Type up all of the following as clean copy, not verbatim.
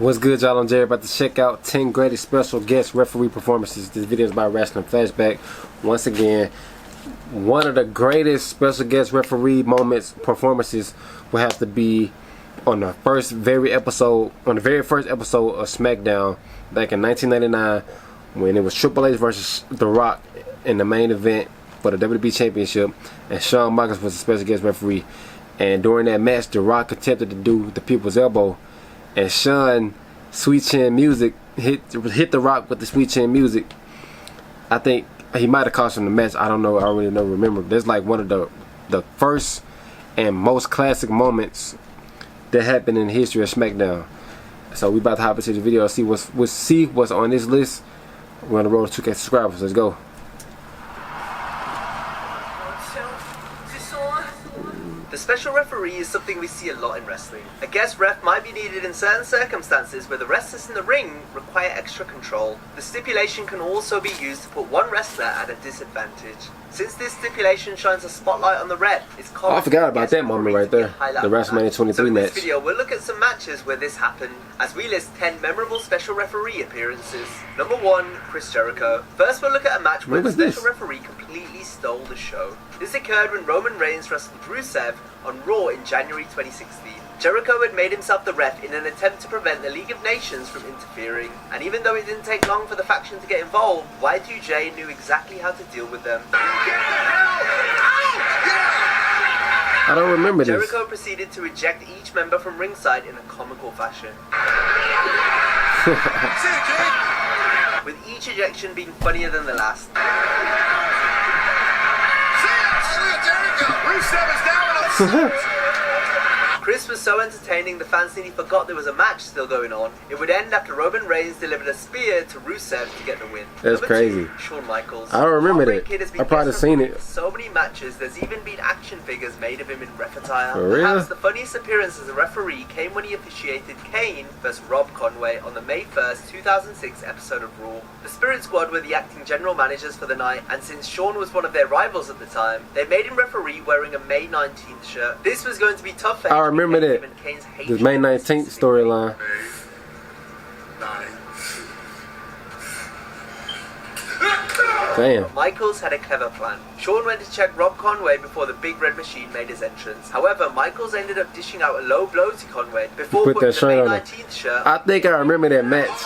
What's good, y'all? I'm Jerry. About to check out 10 greatest special guest referee performances. This video is by Wrestling Flashback. Once again, one of the greatest special guest referee performances will have to be on the very first episode of SmackDown back in 1999 when it was Triple H versus The Rock in the main event for the WWE Championship, and Shawn Michaels was a special guest referee. And during that match, The Rock attempted to do the People's Elbow, and Shawn Sweet Chin Music hit The Rock with the Sweet Chin Music. I think he might have cost him the match. I don't know. I don't really remember. That's like one of the first and most classic moments that happened in the history of SmackDown. So we about to hop into the video and see what's on this list. We're on the road to 2K subscribers. Let's go. The special referee is something we see a lot in wrestling. A guest ref might be needed in certain circumstances where the wrestlers in the ring require extra control. The stipulation can also be used to put one wrestler at a disadvantage. Since this stipulation shines a spotlight on the ref, it's common. Oh, I forgot about that moment right there. The WrestleMania 23 so in match. this video, we'll look at some matches where this happened, as we list 10 memorable special referee appearances. Number 1, Chris Jericho. First, we'll look at a match where the special referee completely stole the show. This occurred when Roman Reigns wrestled Rusev on Raw in January 2016. Jericho had made himself the ref in an attempt to prevent the League of Nations from interfering, and even though it didn't take long for the faction to get involved, Y2J knew exactly how to deal with them. I don't remember this. Jericho proceeded to eject each member from ringside in a comical fashion, with each ejection being funnier than the last. Chris was so entertaining the fans nearly forgot there was a match still going on. It would end after Roman Reigns delivered a spear to Rusev to get the win. That's crazy. 2, Shawn Michaels. I don't remember that. I probably seen it. So many matches, there's even been action figures made of him in ref attire. For real? Perhaps the funniest appearance as a referee came when he officiated Kane vs Rob Conway on the May 1st, 2006 episode of Raw. The Spirit Squad were the acting general managers for the night, and since Shawn was one of their rivals at the time, they made him referee wearing a May 19th shirt. This was going to be tough for him. I remember that. The May 19th storyline. Damn. Michaels had a clever plan. Shawn went to check Rob Conway before the Big Red Machine made his entrance. However, Michaels ended up dishing out a low blow to Conway before putting the May 19th shirt. I think I remember that match.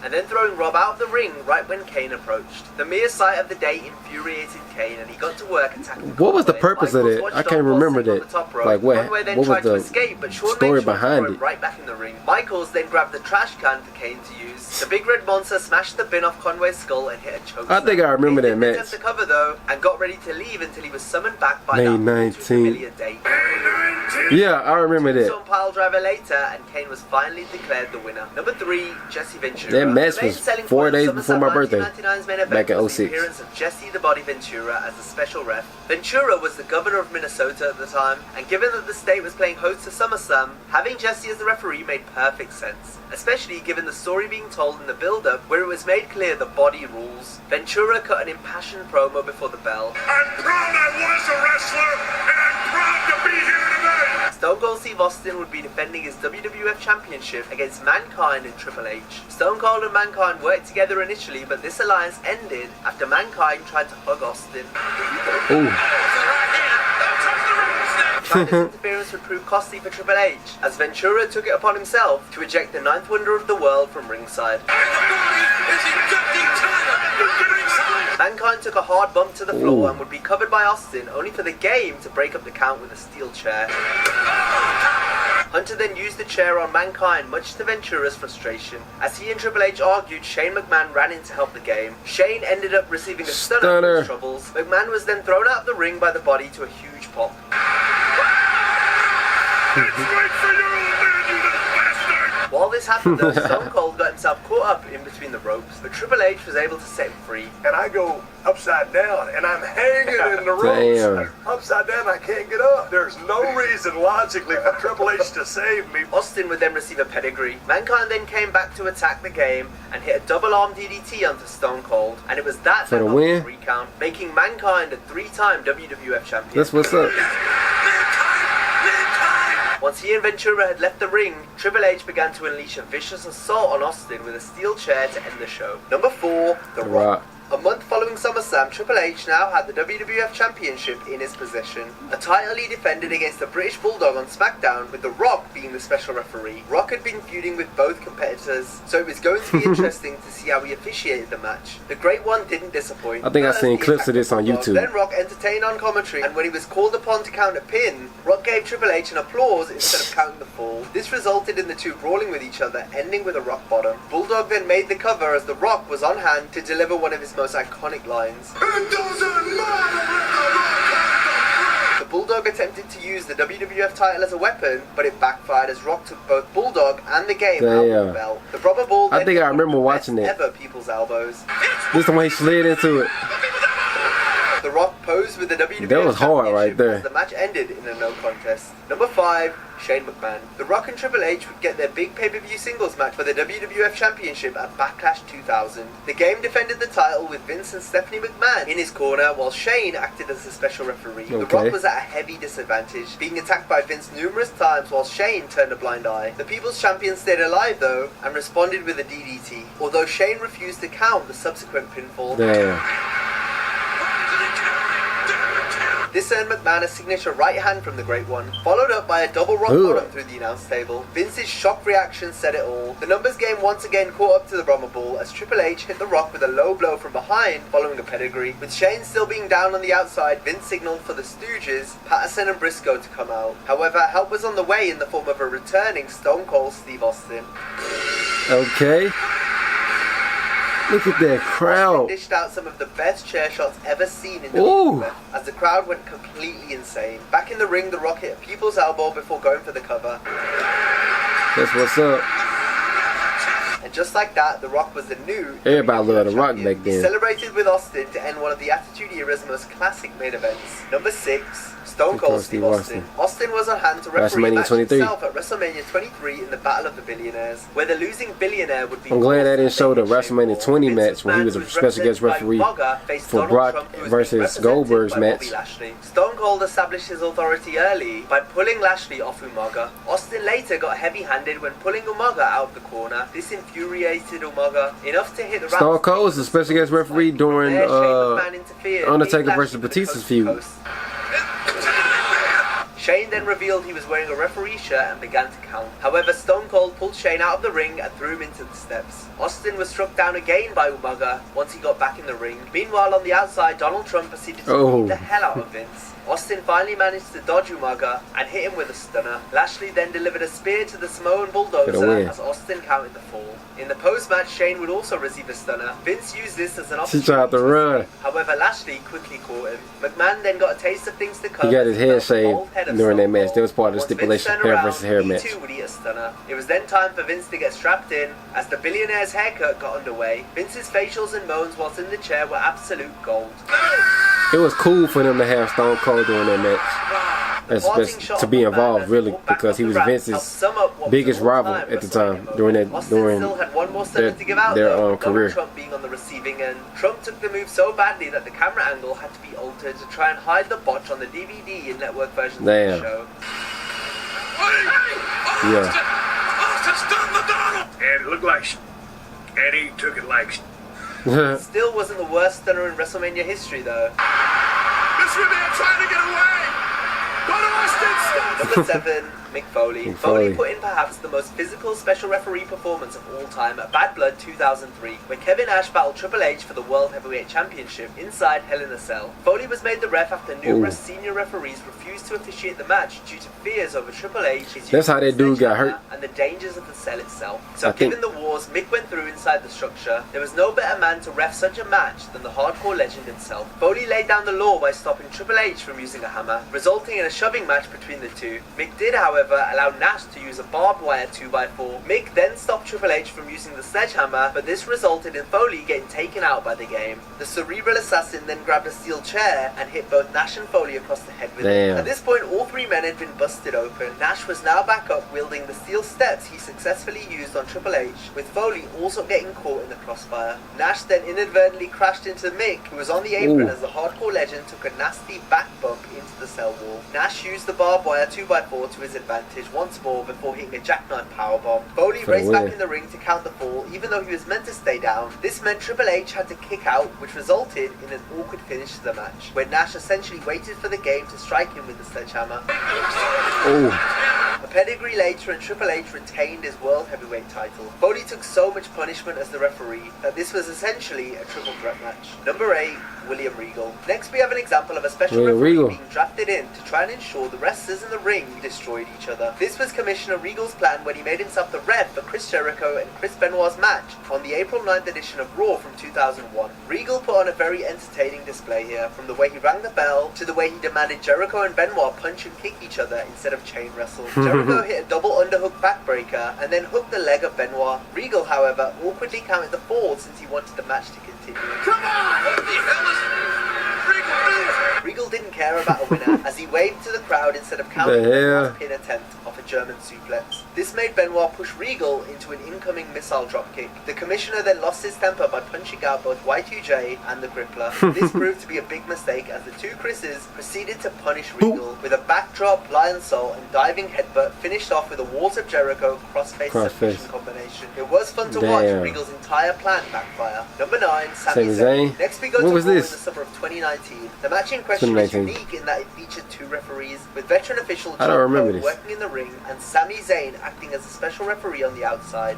And then throwing Rob out of the ring right when Kane approached. The mere sight of the day infuriated Kane, and he got to work attacking What was the Conway. purpose of that? I can't remember that. Like Conway then tried to escape, but Shawn story made sure behind to throw him right back in the ring. Michaels then grabbed the trash can for Kane to use. The Big Red Monster smashed the bin off Conway's skull and hit a choke. I think I remember that match. He didn't attempt to cover though, and got ready to leave until he was summoned back by May that 19th. familiar date. Yeah, I remember that. Some pile driver later, and Kane was finally declared the winner. Number 3, Jesse Ventura. That match was 4 days before my birthday, back in 06. The appearance of Jesse the Body Ventura as a special ref. Ventura was the governor of Minnesota at the time, and given that the state was playing host to SummerSlam, having Jesse as the referee made perfect sense, especially given the story being told in the build-up where it was made clear the body rules. Ventura cut an impassioned promo before the bell. I'm proud I was a wrestler, and I'm proud to be here today! Stone Cold Steve Austin would be defending his WWF Championship against Mankind and Triple H. Stone Cold and Mankind worked together initially, but this alliance ended after Mankind tried to hug Austin. Ooh. China's interference would prove costly for Triple H, as Ventura took it upon himself to eject the 9th wonder of the world from ringside. Mankind took a hard bump to the floor and would be covered by Austin, only for the game to break up the count with a steel chair. Hunter then used the chair on Mankind, much to Ventura's frustration. As he and Triple H argued, Shane McMahon ran in to help the game. Shane ended up receiving a stunner for his troubles. McMahon was then thrown out of the ring by the body to a huge pop. Let's wait for your old man, you little bastard! While this happened though, Stone Cold got himself caught up in between the ropes, but Triple H was able to set him free. And I go upside down, and I'm hanging in the ropes. Damn. Upside down, I can't get up. There's no reason logically for Triple H to save me. Austin would then receive a pedigree. Mankind then came back to attack the game and hit a double arm DDT onto Stone Cold, and it was that For the that win? recount, making Mankind a 3-time WWF champion. That's what's up. Once he and Ventura had left the ring, Triple H began to unleash a vicious assault on Austin with a steel chair to end the show. Number 4, The Rock. A month following SummerSlam, Triple H now had the WWF Championship in his possession. A title he defended against the British Bulldog on SmackDown, with The Rock being the special referee. Rock had been feuding with both competitors, so it was going to be interesting to see how he officiated the match. The Great One didn't disappoint. I think I've seen clips of this on YouTube. Then Rock entertained on commentary, and when he was called upon to count a pin, Rock gave Triple H an applause instead of counting the fall. This resulted in the two brawling with each other, ending with a rock bottom. Bulldog then made the cover as The Rock was on hand to deliver one of his most iconic lines. It doesn't matter. The Bulldog attempted to use the WWF title as a weapon, but it backfired as Rock took both Bulldog and the game out of the belt. The Brother Bull I think I remember watching it. Ever People's Elbows. This is the way he slid into it. The Rock posed with the WWF That was hard right there. as the match ended in a no contest. Number 5, Shane McMahon. The Rock and Triple H would get their big pay-per-view singles match for the WWF Championship at Backlash 2000. The game defended the title with Vince and Stephanie McMahon in his corner, while Shane acted as a special referee. The Rock was at a heavy disadvantage, being attacked by Vince numerous times while Shane turned a blind eye. The People's Champion stayed alive though, and responded with a DDT, although Shane refused to count the subsequent pinfall. Damn. This earned McMahon a signature right hand from the Great One, followed up by a double rock bottom through the announce table. Vince's shock reaction said it all. The numbers game once again caught up to the Brahma Bull as Triple H hit the Rock with a low blow from behind following a pedigree. With Shane still being down on the outside, Vince signaled for the Stooges, Patterson and Briscoe to come out. However, help was on the way in the form of a returning Stone Cold Steve Austin. Okay. Look at that crowd. Austin dished out some of the best chair shots ever seen in the WWF, as the crowd went completely insane. Back in the ring, The Rock hit a People's Elbow before going for the cover. That's what's up. And just like that, The Rock was the new Everybody loved The Rock back He then. celebrated with Austin to end one of the Attitude Era's most classic main events. Number 6, Stone Cold Steve Austin. Austin was on hand to referee a match himself at WrestleMania 23 in the Battle of the Billionaires, where the losing billionaire would be... I'm glad they didn't show the WrestleMania 20 match when he was a special guest referee for Brock versus Goldberg's match. Stone Cold established his authority early by pulling Lashley off Umaga. Austin later got heavy-handed when pulling Umaga out of the corner. This infuriated Umaga enough to hit the Stone Cold was a special guest referee during Undertaker versus Batista's feud. Shane then revealed he was wearing a referee shirt and began to count. However, Stone Cold pulled Shane out of the ring and threw him into the steps. Austin was struck down again by Umaga once he got back in the ring. Meanwhile, on the outside, Donald Trump proceeded to beat the hell out of Vince. Austin finally managed to dodge Umaga and hit him with a stunner. Lashley then delivered a spear to the Samoan Bulldozer as Austin counted the fall. In the post-match, Shane would also receive a stunner. Vince used this as an opportunity to run. However, Lashley quickly caught him. McMahon then got a taste of things to come. He got his head shaved during that match. That was part of the stipulation, hair versus hair match. He too would eat a stunner. It was then time for Vince to get strapped in as the billionaire's haircut got underway. Vince's facials and moans whilst in the chair were absolute gold. It was cool for them to have Stone Cold during that match. To be involved, really, because he was Vince's biggest rival at the time during their career. Trump being on the receiving end. Trump took the move so badly that the camera angle had to be altered to try and hide the botch on the DVD and network versions of the show. Yeah. And it looked like Eddie took it like Still wasn't the worst stunner in WrestleMania history though. This man trying to get away! But Austin stopped! Number 7, Mick Foley. Foley put in perhaps the most physical special referee performance of all time at Bad Blood 2003, when Kevin Nash battled Triple H for the World Heavyweight Championship inside Hell in a Cell. Foley was made the ref after numerous senior referees refused to officiate the match due to fears over Triple H, that's how that dude got hurt, and the dangers of the cell itself. So given the wars Mick went through inside the structure, there was no better man to ref such a match than the hardcore legend himself. Foley laid down the law by stopping Triple H from using a hammer, resulting in a shoving match between the two. Mick did, however, allow Nash to use a barbed wire 2x4. Mick then stopped Triple H from using the sledgehammer, but this resulted in Foley getting taken out by the game. The cerebral assassin then grabbed a steel chair and hit both Nash and Foley across the head with it. At this point, all three men had been busted open. Nash was now back up wielding the steel steps he successfully used on Triple H, with Foley also getting caught in the crossfire. Nash then inadvertently crashed into Mick, who was on the apron as the hardcore legend took a nasty back bump into the cell wall. Nash used the barbed wire 2x4 to his advantage advantage once more before hitting a jackknife powerbomb. Foley For the raced back win. in the ring to count the fall, even though he was meant to stay down. This meant Triple H had to kick out, which resulted in an awkward finish to the match, where Nash essentially waited for the game to strike him with the sledgehammer. Oh, A pedigree later, and Triple H retained his World Heavyweight title. Foley took so much punishment as the referee that this was essentially a triple threat match. Number 8, William Regal. Next we have an example of a special William referee Regal. being drafted in to try and ensure the wrestlers in the ring destroyed each other. This was Commissioner Regal's plan when he made himself the ref for Chris Jericho and Chris Benoit's match on the April 9th edition of Raw from 2001. Regal put on a very entertaining display here, from the way he rang the bell to the way he demanded Jericho and Benoit punch and kick each other instead of chain wrestle. Jericho hit a double underhook backbreaker and then hooked the leg of Benoit. Regal, however, awkwardly counted the fall since he wanted the match to continue. Come on! What the hell is Regal didn't care about a winner as he waved to the crowd instead of counting The hell? Benoit's pin attempt off a German suplex. This made Benoit push Regal into an incoming missile dropkick. The commissioner then lost his temper by punching out both Y2J and the Crippler. This proved to be a big mistake as the two Chris's proceeded to punish Regal with a backdrop, lion soul and diving headbutt, finished off with a Walls of Jericho crossface submission combination. It was fun to watch Regal's entire plan backfire. Number 9, Sami Zayn. Next we go to Raw in the summer of 2019. The match in question was unique in that it featured two referees, with veteran official John Code working in the ring and Sami Zayn acting as a special referee on the outside.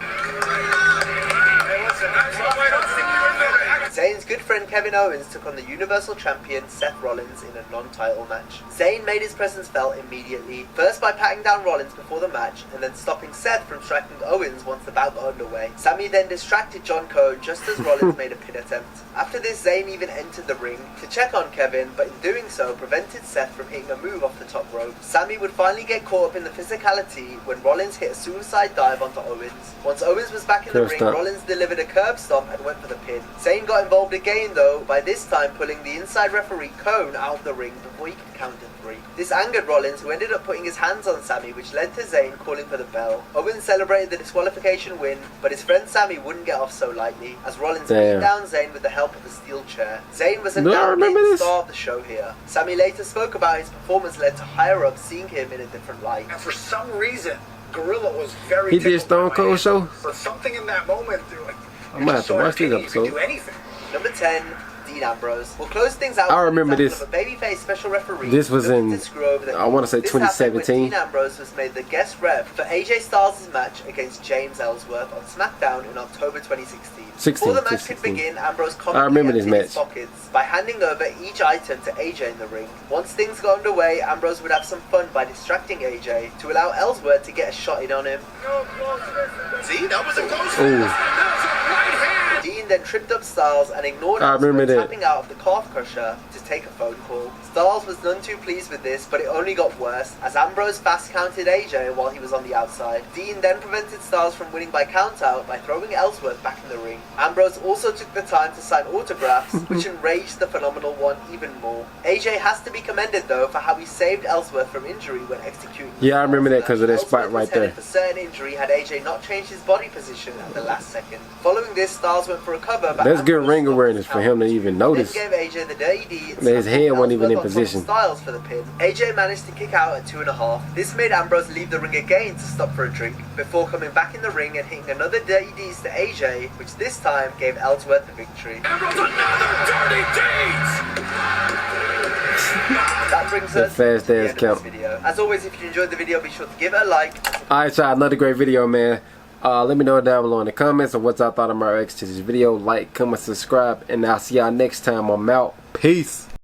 Zayn's good friend Kevin Owens took on the Universal Champion Seth Rollins in a non-title match. Zayn made his presence felt immediately, first by patting down Rollins before the match and then stopping Seth from striking Owens once the bout got underway. Sami then distracted John Code just as Rollins made a pin attempt. After this, Zayn even entered the ring to check on Kevin, but in doing so prevented Seth from hitting a move off the top rope. Sami would finally get caught up in the physicality when Rollins hit a suicide dive onto Owens. Once Owens was back in the ring, Rollins delivered a curb stomp and went for the pin. Zayn got involved again though, by this time pulling the inside referee Cone out of the ring before he could count to 3. This angered Rollins, who ended up putting his hands on Sami, which led to Zayn calling for the bell. Owens celebrated the disqualification win, but his friend Sami wouldn't get off so lightly, as Rollins beat down Zayn with the help of a steel chair. Zayn was a dominating star of the show here. Sami later spoke about his performance led to higher-ups seeing him in a different light. And for some reason, Gorilla was very he did Stone Cold show? For something in that moment, I might have to watch this episode. do anything. Number 10, Dean Ambrose. We'll close things out. I remember this. Of a babyface special referee. This was in, I want to say 2017. Dean Ambrose was made the guest ref for AJ Styles' match against James Ellsworth on SmackDown in October 2016. Before the match could begin, Ambrose confidently emptied his pockets by handing over each item to AJ in the ring. Once things got underway, Ambrose would have some fun by distracting AJ to allow Ellsworth to get a shot in on him. See, that was a close Dean then tripped up Styles and ignored tapping out of the calf crusher to take a phone call. Styles was none too pleased with this, but it only got worse as Ambrose fast counted AJ while he was on the outside. Dean then prevented Styles from winning by countout by throwing Ellsworth back in the ring. Ambrose also took the time to sign autographs, which enraged the Phenomenal One even more. AJ has to be commended though for how he saved Ellsworth from injury when executing. Yeah, I remember that because of that spot right there. For certain injury had AJ not changed his body position at the last second. Following this, Styles went for a cover. That's good ring awareness for him to even notice. Then gave AJ the dirty deed. His head wasn't even in position. Styles for the pin. AJ managed to kick out at 2.5. This made Ambrose leave the ring again to stop for a drink before coming back in the ring and hitting another dirty deed to AJ, which this time gave Ellsworth the victory. Ambrose, another dirty deed! That brings us to fast the ass end of count. this video. As always, if you enjoyed the video, be sure to give it a like. Alright, y'all, another great video, man. Let me know down below in the comments of what y'all thought of my reaction to this video. Like, comment, subscribe, and I'll see y'all next time. I'm out. Peace.